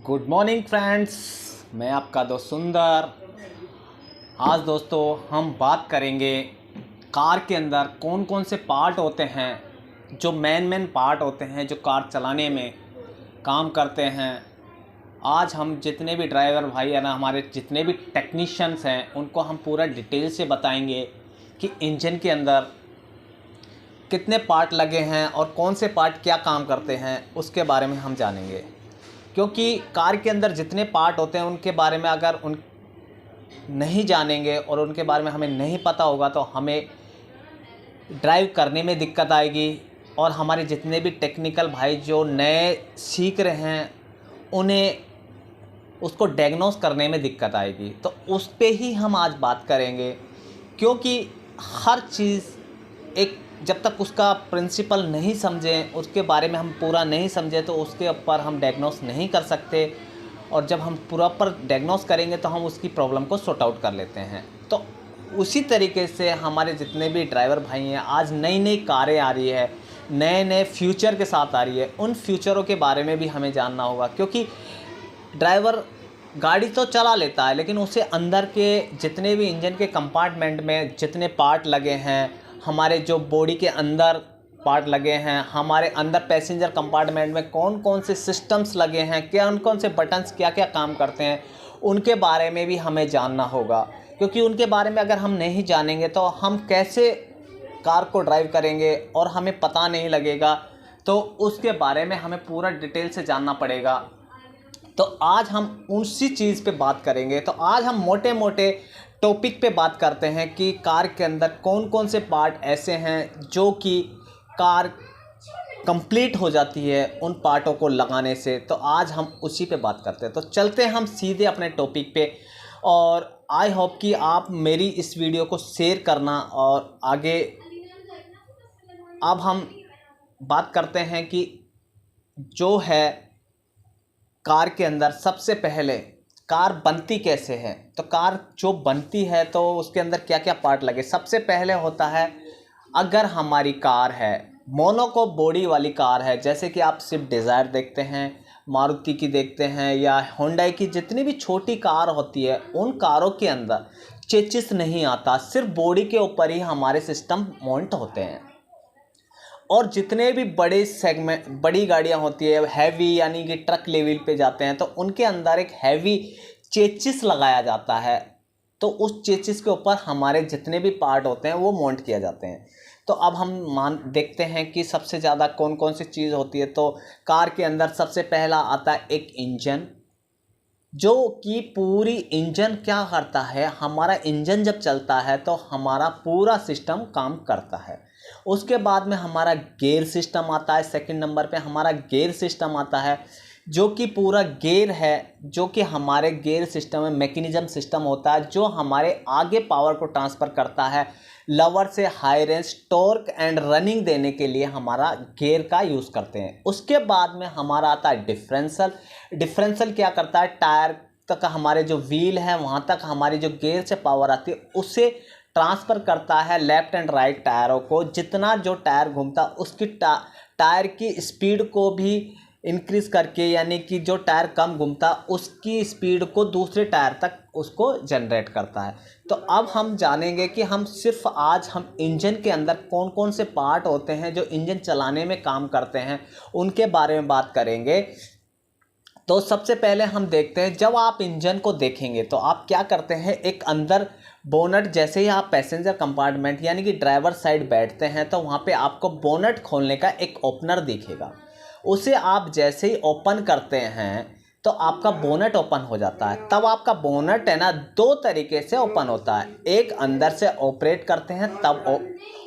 Good morning friends, मैं आपका दोस्त सुंदर। आज दोस्तों हम बात करेंगे कार के अंदर कौन कौन से पार्ट होते हैं जो मेन पार्ट होते हैं जो कार चलाने में काम करते हैं। आज हम जितने भी ड्राइवर भाई है ना, हमारे जितने भी टेक्नीशियंस हैं, उनको हम पूरा डिटेल से बताएंगे कि इंजन के अंदर कितने पार्ट लगे हैं और कौन से पार्ट क्या काम करते हैं, उसके बारे में हम जानेंगे। क्योंकि कार के अंदर जितने पार्ट होते हैं उनके बारे में अगर उन नहीं जानेंगे और उनके बारे में हमें नहीं पता होगा तो हमें ड्राइव करने में दिक्कत आएगी। और हमारे जितने भी टेक्निकल भाई जो नए सीख रहे हैं उन्हें उसको डायग्नोस करने में दिक्कत आएगी। तो उस पे ही हम आज बात करेंगे, क्योंकि हर चीज़ एक जब तक उसका प्रिंसिपल नहीं समझें, उसके बारे में हम पूरा नहीं समझें तो उसके ऊपर हम डायग्नोस नहीं कर सकते। और जब हम प्रॉपर डायग्नोस करेंगे तो हम उसकी प्रॉब्लम को सॉर्ट आउट कर लेते हैं। तो उसी तरीके से हमारे जितने भी ड्राइवर भाई हैं, आज नई नई कारें आ रही है, नए नए फ्यूचर के साथ आ रही है, उन फ्यूचरों के बारे में भी हमें जानना होगा। क्योंकि ड्राइवर गाड़ी तो चला लेता है, लेकिन उसे अंदर के जितने भी इंजन के कंपार्टमेंट में जितने पार्ट लगे हैं, हमारे जो बॉडी के अंदर पार्ट लगे हैं, हमारे अंदर पैसेंजर कंपार्टमेंट में कौन कौन से सिस्टम्स लगे हैं, कौन कौन से बटन्स क्या क्या काम करते हैं, उनके बारे में भी हमें जानना होगा। क्योंकि उनके बारे में अगर हम नहीं जानेंगे तो हम कैसे कार को ड्राइव करेंगे और हमें पता नहीं लगेगा। तो उसके बारे में हमें पूरा डिटेल से जानना पड़ेगा। तो आज हम उसी चीज़ पे बात करेंगे। तो आज हम मोटे मोटे टॉपिक पे बात करते हैं कि कार के अंदर कौन कौन से पार्ट ऐसे हैं जो कि कार कंप्लीट हो जाती है उन पार्टों को लगाने से। तो आज हम उसी पे बात करते हैं। तो चलते हैं हम सीधे अपने टॉपिक पे। और आई होप कि आप मेरी इस वीडियो को शेयर करना। और आगे अब हम बात करते हैं कि जो है कार के अंदर सबसे पहले कार बनती कैसे है। तो कार जो बनती है तो उसके अंदर क्या क्या पार्ट लगे। सबसे पहले होता है, अगर हमारी कार है मोनोको बॉडी वाली कार है, जैसे कि आप स्विफ्ट डिज़ायर देखते हैं, मारुति की देखते हैं, या होंडा की जितनी भी छोटी कार होती है, उन कारों के अंदर चेचिस नहीं आता, सिर्फ बॉडी के ऊपर ही हमारे सिस्टम माउंट होते हैं। और जितने भी बड़े सेगमेंट बड़ी गाड़ियां होती है, हैवी यानी कि ट्रक लेवल पे जाते हैं, तो उनके अंदर एक हैवी चेचिस लगाया जाता है। तो उस चेचिस के ऊपर हमारे जितने भी पार्ट होते हैं वो माउंट किए जाते हैं। तो अब हम देखते हैं कि सबसे ज़्यादा कौन कौन सी चीज़ होती है। तो कार के अंदर सबसे पहला आता है एक इंजन, जो कि पूरी इंजन क्या करता है, हमारा इंजन जब चलता है तो हमारा पूरा सिस्टम काम करता है। उसके बाद में हमारा गियर सिस्टम आता है। सेकंड नंबर पे हमारा गियर सिस्टम आता है, जो कि पूरा गियर है, जो कि हमारे गियर सिस्टम में मैकेनिज्म सिस्टम होता है जो हमारे आगे पावर को ट्रांसफ़र करता है। लोअर से high range torque and running देने के लिए हमारा गियर का यूज़ करते हैं। उसके बाद में हमारा आता है डिफरेंशियल। डिफरेंशियल क्या करता है, टायर तक हमारे जो व्हील है वहाँ तक हमारी जो गियर से पावर आती है उसे ट्रांसफ़र करता है लेफ़्ट एंड राइट टायरों को। जितना जो टायर घूमता उसकी टायर की स्पीड को भी इंक्रीज़ करके, यानी कि जो टायर कम घूमता उसकी स्पीड को दूसरे टायर तक उसको जनरेट करता है। तो अब हम जानेंगे कि हम सिर्फ आज हम इंजन के अंदर कौन कौन से पार्ट होते हैं जो इंजन चलाने में काम करते हैं, उनके बारे में बात करेंगे। तो सबसे पहले हम देखते हैं, जब आप इंजन को देखेंगे तो आप क्या करते हैं, एक अंदर बोनट, जैसे ही आप पैसेंजर कंपार्टमेंट यानी कि ड्राइवर साइड बैठते हैं तो वहाँ पे आपको बोनट खोलने का एक ओपनर दिखेगा। उसे आप जैसे ही ओपन करते हैं तो आपका बोनट ओपन हो जाता है। तब आपका बोनट है ना, दो तरीके से ओपन होता है। एक अंदर से ऑपरेट करते हैं तब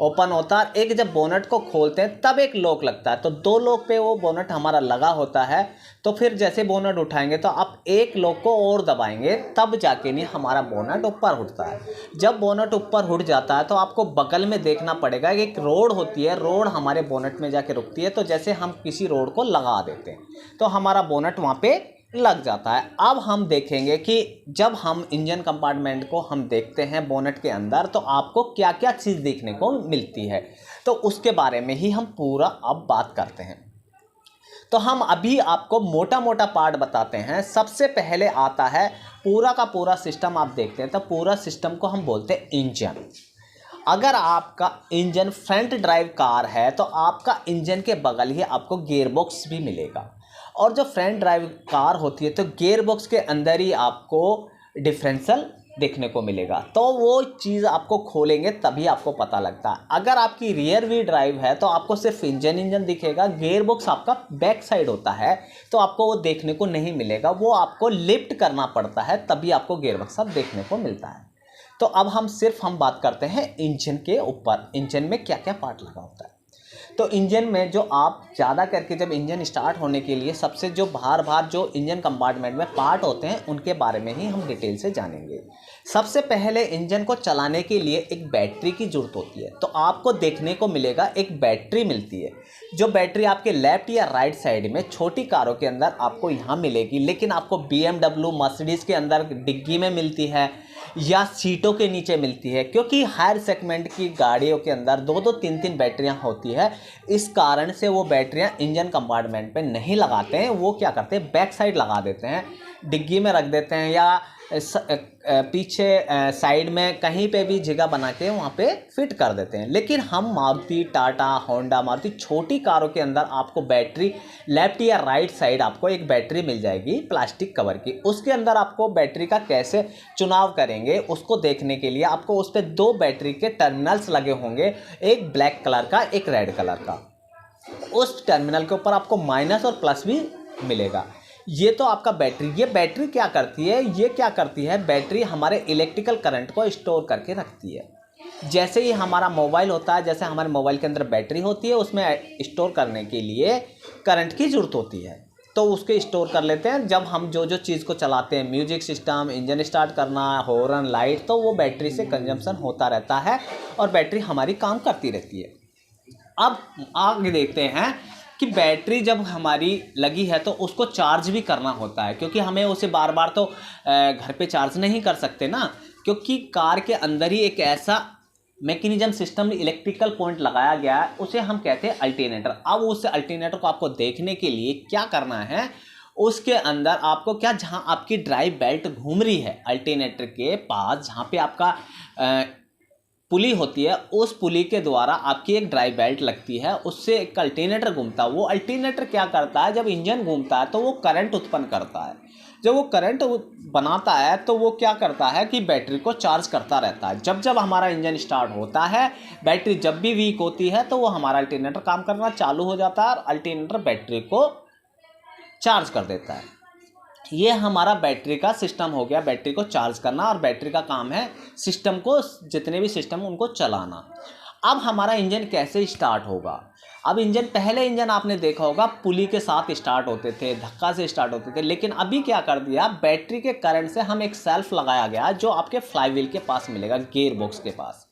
ओपन होता है, एक जब बोनट को खोलते हैं तब एक लॉक लगता है। तो दो लॉक पे वो बोनट हमारा लगा होता है। तो फिर जैसे बोनट उठाएंगे तो आप एक लॉक को और दबाएंगे, तब जाके नहीं हमारा बोनट ऊपर उठता है। जब बोनट ऊपर उठ जाता है तो आपको बगल में देखना पड़ेगा कि एक रोड होती है, रोड हमारे बोनट में जाके रुकती है। तो जैसे हम किसी रोड को लगा देते हैं तो हमारा बोनट वहाँ पे लग जाता है। अब हम देखेंगे कि जब हम इंजन कंपार्टमेंट को हम देखते हैं बोनट के अंदर तो आपको क्या क्या चीज़ देखने को मिलती है। तो उसके बारे में ही हम पूरा अब बात करते हैं। तो हम अभी आपको मोटा मोटा पार्ट बताते हैं। सबसे पहले आता है पूरा का पूरा सिस्टम। आप देखते हैं तो पूरा सिस्टम को हम बोलते हैं इंजन। अगर आपका इंजन फ्रंट ड्राइव कार है तो आपका इंजन के बगल ही आपको गियर बॉक्स भी मिलेगा, और जो फ्रंट ड्राइव कार होती है तो गियर बॉक्स के अंदर ही आपको डिफरेंशियल देखने को मिलेगा। तो वो चीज़ आपको खोलेंगे तभी आपको पता लगता है। अगर आपकी रियर व्हील ड्राइव है तो आपको सिर्फ इंजन दिखेगा, गियर बॉक्स आपका बैक साइड होता है तो आपको वो देखने को नहीं मिलेगा, वो आपको लिफ्ट करना पड़ता है तभी आपको गियर बॉक्स अब देखने को मिलता है। तो अब हम बात करते हैं इंजन के ऊपर, इंजन में क्या क्या पार्ट लगा होता है। तो इंजन में जो आप ज़्यादा करके जब इंजन स्टार्ट होने के लिए सबसे जो बाहर जो इंजन कंपार्टमेंट में पार्ट होते हैं उनके बारे में ही हम डिटेल से जानेंगे। सबसे पहले इंजन को चलाने के लिए एक बैटरी की ज़रूरत होती है। तो आपको देखने को मिलेगा एक बैटरी मिलती है, जो बैटरी आपके लेफ्ट या राइट साइड में छोटी कारों के अंदर आपको यहाँ मिलेगी, लेकिन आपको BMW मर्सिडीज़ के अंदर डिग्गी में मिलती है या सीटों के नीचे मिलती है, क्योंकि हायर सेगमेंट की गाड़ियों के अंदर 2-2 3-3 बैटरियां होती है। इस कारण से वो बैटरियां इंजन कंपार्टमेंट पे नहीं लगाते हैं, वो क्या करते हैं बैक साइड लगा देते हैं, डिग्गी में रख देते हैं या पीछे साइड में कहीं पे भी जगह बना के वहाँ पे फिट कर देते हैं। लेकिन हम मारुति, टाटा, होंडा, मारुति छोटी कारों के अंदर आपको बैटरी लेफ्ट या राइट साइड आपको एक बैटरी मिल जाएगी प्लास्टिक कवर की। उसके अंदर आपको बैटरी का कैसे चुनाव करेंगे उसको देखने के लिए आपको उस पर 2 बैटरी के टर्मिनल्स लगे होंगे, एक ब्लैक कलर का एक रेड कलर का। उस टर्मिनल के ऊपर आपको माइनस और प्लस भी मिलेगा। ये तो आपका बैटरी। ये बैटरी क्या करती है, बैटरी हमारे इलेक्ट्रिकल करंट को स्टोर करके रखती है। जैसे ही हमारा मोबाइल होता है, जैसे हमारे मोबाइल के अंदर बैटरी होती है, उसमें स्टोर करने के लिए करंट की ज़रूरत होती है, तो उसके स्टोर कर लेते हैं। जब हम जो चीज़ को चलाते हैं, म्यूजिक सिस्टम, इंजन स्टार्ट करना, हॉर्न, लाइट, तो वो बैटरी से कंजम्पशन होता रहता है और बैटरी हमारी काम करती रहती है। अब आगे देखते हैं कि बैटरी जब हमारी लगी है तो उसको चार्ज भी करना होता है, क्योंकि हमें उसे बार बार तो घर पे चार्ज नहीं कर सकते ना, क्योंकि कार के अंदर ही एक ऐसा मैकेनिज्म सिस्टम इलेक्ट्रिकल पॉइंट लगाया गया है, उसे हम कहते हैं अल्टरनेटर। अब उस अल्टरनेटर को आपको देखने के लिए क्या करना है, उसके अंदर आपको जहाँ आपकी ड्राइव बेल्ट घूम रही है अल्टरनेटर के पास, जहाँ पे आपका पुली होती है, उस पुली के द्वारा आपकी एक ड्राइव बेल्ट लगती है, उससे एक अल्टरनेटर घूमता है। वो अल्टरनेटर क्या करता है, जब इंजन घूमता है तो वो करंट उत्पन्न करता है। जब वो करंट बनाता है तो वो क्या करता है कि बैटरी को चार्ज करता रहता है। जब हमारा इंजन स्टार्ट होता है, बैटरी जब भी वीक होती है तो वो हमारा अल्टरनेटर काम करना चालू हो जाता है और अल्टरनेटर बैटरी को चार्ज कर देता है। ये हमारा बैटरी का सिस्टम हो गया, बैटरी को चार्ज करना, और बैटरी का काम है सिस्टम को, जितने भी सिस्टम उनको चलाना। अब हमारा इंजन कैसे स्टार्ट होगा। अब पहले इंजन आपने देखा होगा पुली के साथ स्टार्ट होते थे, धक्का से स्टार्ट होते थे, लेकिन अभी क्या कर दिया, बैटरी के करंट से हम एक सेल्फ लगाया गया जो आपके फ्लाईव्हील के पास मिलेगा, गियर बॉक्स के पास।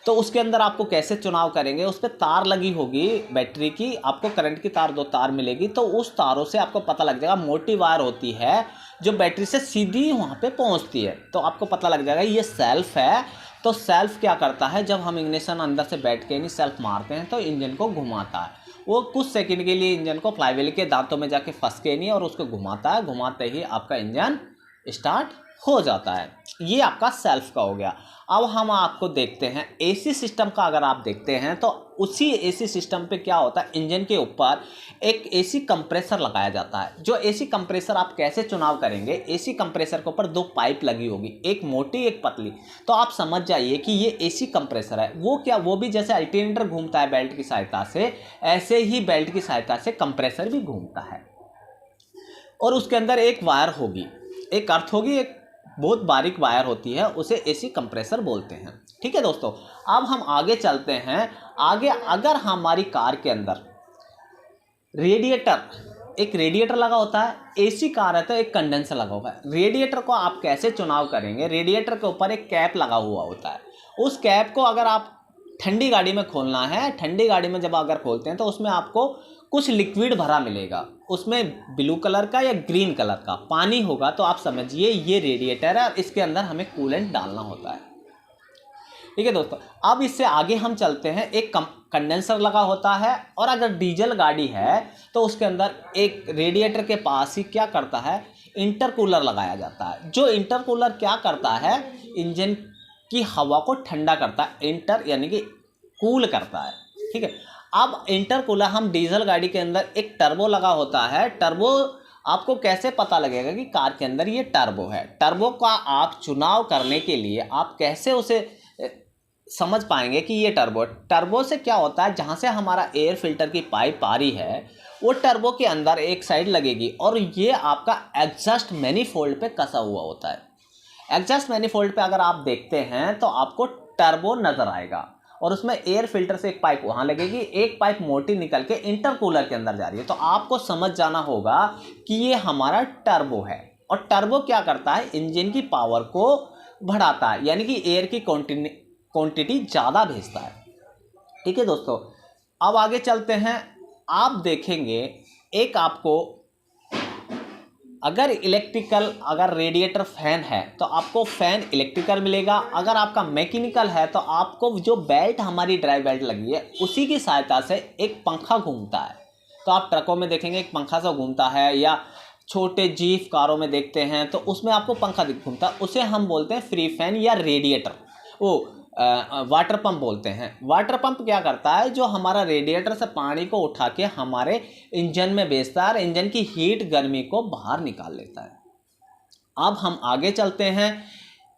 तो उसके अंदर आपको कैसे चुनाव करेंगे, उस पर तार लगी होगी बैटरी की, आपको करंट की तार 2 तार मिलेगी, तो उस तारों से आपको पता लग जाएगा। मोटी वायर होती है जो बैटरी से सीधी वहाँ पे पहुँचती है, तो आपको पता लग जाएगा ये सेल्फ है। तो सेल्फ क्या करता है, जब हम इग्निशन अंदर से बैठ के नहीं सेल्फ मारते हैं तो इंजन को घुमाता है। वो कुछ सेकंड के लिए इंजन को फ्लाईव्हील के दांतों में जाके फंस के नहीं और उसको घुमाता है, घुमाते ही आपका इंजन स्टार्ट हो जाता है। ये आपका सेल्फ का हो गया। अब हम आपको देखते हैं एसी सिस्टम का। अगर आप देखते हैं तो उसी एसी सिस्टम पे क्या होता है, इंजन के ऊपर एक एसी कंप्रेसर लगाया जाता है। जो एसी कंप्रेसर आप कैसे चुनाव करेंगे, एसी कंप्रेसर के ऊपर 2 पाइप लगी होगी, एक मोटी एक पतली, तो आप समझ जाइए कि ये एसी कंप्रेसर है। वो भी जैसे अल्टरनेटर घूमता है बेल्ट की सहायता से, ऐसे ही बेल्ट की सहायता से कंप्रेसर भी घूमता है। और उसके अंदर एक वायर होगी, एक अर्थ होगी, एक बहुत बारीक वायर होती है, उसे एसी कंप्रेसर बोलते हैं। ठीक है दोस्तों, अब हम आगे चलते हैं। आगे अगर हमारी कार के अंदर एक रेडिएटर लगा होता है, एसी कार है तो एक कंडेंसर लगा हुआ है। रेडिएटर को आप कैसे चुनाव करेंगे, रेडिएटर के ऊपर एक कैप लगा हुआ होता है। उस कैप को अगर आप ठंडी गाड़ी में खोलना है, ठंडी गाड़ी में जब अगर खोलते हैं तो उसमें आपको कुछ लिक्विड भरा मिलेगा, उसमें ब्लू कलर का या ग्रीन कलर का पानी होगा, तो आप समझिए ये रेडिएटर है और इसके अंदर हमें कूलेंट डालना होता है। ठीक है दोस्तों। अब इससे आगे हम चलते हैं, एक कंडेंसर लगा होता है, और अगर डीजल गाड़ी है तो उसके अंदर एक रेडिएटर के पास ही क्या करता है, इंटरकूलर लगाया जाता है। जो इंटरकूलर क्या करता है, इंजन की हवा को ठंडा करता है, इंटर यानी कि कूल करता है, ठीक है। अब इंटरकूलर, हम डीजल गाड़ी के अंदर एक टर्बो लगा होता है। टर्बो आपको कैसे पता लगेगा कि कार के अंदर ये टर्बो है? टर्बो का आप चुनाव करने के लिए आप कैसे उसे समझ पाएंगे कि ये टर्बो? टर्बो से क्या होता है, जहाँ से हमारा एयर फिल्टर की पाइप आ रही है वो टर्बो के अंदर एक साइड लगेगी, और ये आपका एग्जॉस्ट मैनिफोल्ड पे कसा हुआ होता है। एग्जॉस्ट मैनिफोल्ड पे अगर आप देखते हैं तो आपको टर्बो नज़र आएगा, और उसमें एयर फिल्टर से एक पाइप वहाँ लगेगी, एक पाइप मोटी निकल के इंटरकूलर के अंदर जा रही है। तो आपको समझ जाना होगा कि ये हमारा टर्बो है। और टर्बो क्या करता है, इंजन की पावर को बढ़ाता है, यानी कि एयर की क्वांटिटी ज़्यादा भेजता है, ठीक है दोस्तों। अब आगे चलते हैं, आप देखेंगे एक आपको अगर अगर रेडिएटर फैन है तो आपको फैन इलेक्ट्रिकल मिलेगा। अगर आपका मैकेनिकल है तो आपको जो बेल्ट, हमारी ड्राइव बेल्ट लगी है, उसी की सहायता से एक पंखा घूमता है। तो आप ट्रकों में देखेंगे एक पंखा सा घूमता है, या छोटे जीप कारों में देखते हैं तो उसमें आपको पंखा घूमता है, उसे हम बोलते हैं फ्री फैन या रेडिएटर, वो वाटर पंप बोलते हैं। वाटर पंप क्या करता है, जो हमारा रेडिएटर से पानी को उठा के हमारे इंजन में भेजता है, और इंजन की हीट गर्मी को बाहर निकाल लेता है। अब हम आगे चलते हैं,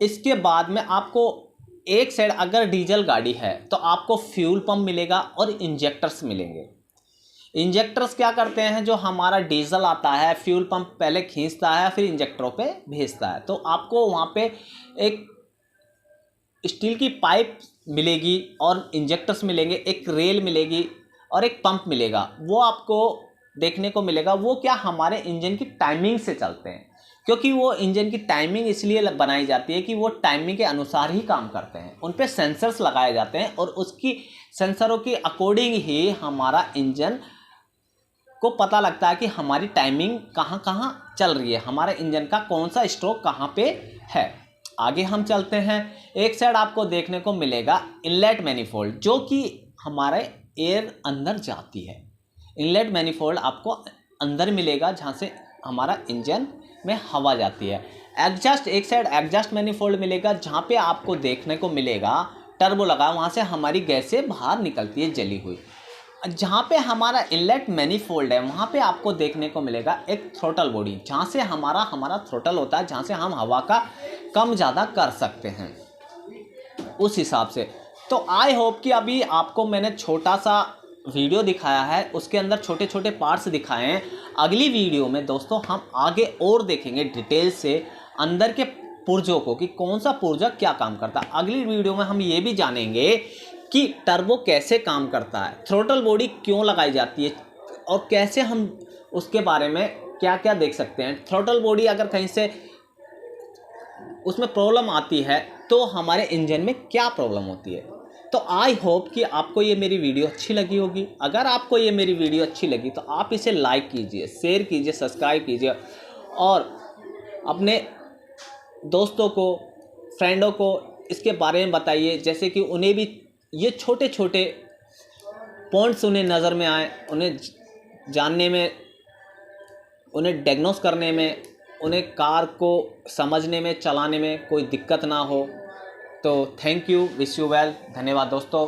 इसके बाद में आपको एक साइड अगर डीजल गाड़ी है तो आपको फ्यूल पंप मिलेगा और इंजेक्टर्स मिलेंगे। इंजेक्टर्स क्या करते हैं, जो हमारा डीजल आता है फ्यूल पंप पहले खींचता है फिर इंजेक्टरों पे भेजता है। तो आपको वहाँ पे एक स्टील की पाइप मिलेगी और इंजेक्टर्स मिलेंगे, एक रेल मिलेगी और एक पंप मिलेगा। वो आपको देखने को मिलेगा, वो क्या हमारे इंजन की टाइमिंग से चलते हैं, क्योंकि वो इंजन की टाइमिंग इसलिए बनाई जाती है कि वो टाइमिंग के अनुसार ही काम करते हैं। उन पे सेंसर्स लगाए जाते हैं और उसकी सेंसरों की अकॉर्डिंग ही हमारा इंजन को पता लगता है कि हमारी टाइमिंग कहाँ कहाँ चल रही है, हमारे इंजन का कौन सा स्ट्रोक कहाँ पे है। आगे हम चलते हैं, एक साइड आपको देखने को मिलेगा इनलेट मैनिफोल्ड, जो कि हमारे एयर अंदर जाती है। इनलेट मैनिफोल्ड आपको अंदर मिलेगा जहाँ से हमारा इंजन में हवा जाती है। एग्जॉस्ट, एक साइड एग्जॉस्ट मैनिफोल्ड मिलेगा जहाँ पे आपको देखने को मिलेगा टर्बो लगा, वहाँ से हमारी गैसें बाहर निकलती है जली हुई। जहाँ पे हमारा इनलेट मैनिफोल्ड है वहाँ पे आपको देखने को मिलेगा एक थ्रोटल बॉडी, जहाँ से हमारा थ्रोटल होता है, जहाँ से हम हवा का कम ज़्यादा कर सकते हैं उस हिसाब से। तो आई होप कि अभी आपको मैंने छोटा सा वीडियो दिखाया है, उसके अंदर छोटे छोटे पार्ट्स दिखाए हैं। अगली वीडियो में दोस्तों हम आगे और देखेंगे डिटेल से अंदर के पुर्जों को, कि कौन सा पुर्जा क्या काम करता है। अगली वीडियो में हम ये भी जानेंगे कि टर्बो कैसे काम करता है, थ्रोटल बॉडी क्यों लगाई जाती है, और कैसे हम उसके बारे में क्या क्या देख सकते हैं। थ्रोटल बॉडी अगर कहीं से उसमें प्रॉब्लम आती है तो हमारे इंजन में क्या प्रॉब्लम होती है। तो आई होप कि आपको ये मेरी वीडियो अच्छी लगी होगी। अगर आपको ये मेरी वीडियो अच्छी लगी तो आप इसे लाइक कीजिए, शेयर कीजिए, सब्सक्राइब कीजिए, और अपने दोस्तों को, फ्रेंडों को इसके बारे में बताइए, जैसे कि उन्हें भी ये छोटे छोटे पॉइंट्स उन्हें नज़र में आए, उन्हें जानने में, उन्हें डायग्नोस करने में, उन्हें कार को समझने में, चलाने में कोई दिक्कत ना हो। तो thank you, wish you well, धन्यवाद दोस्तों।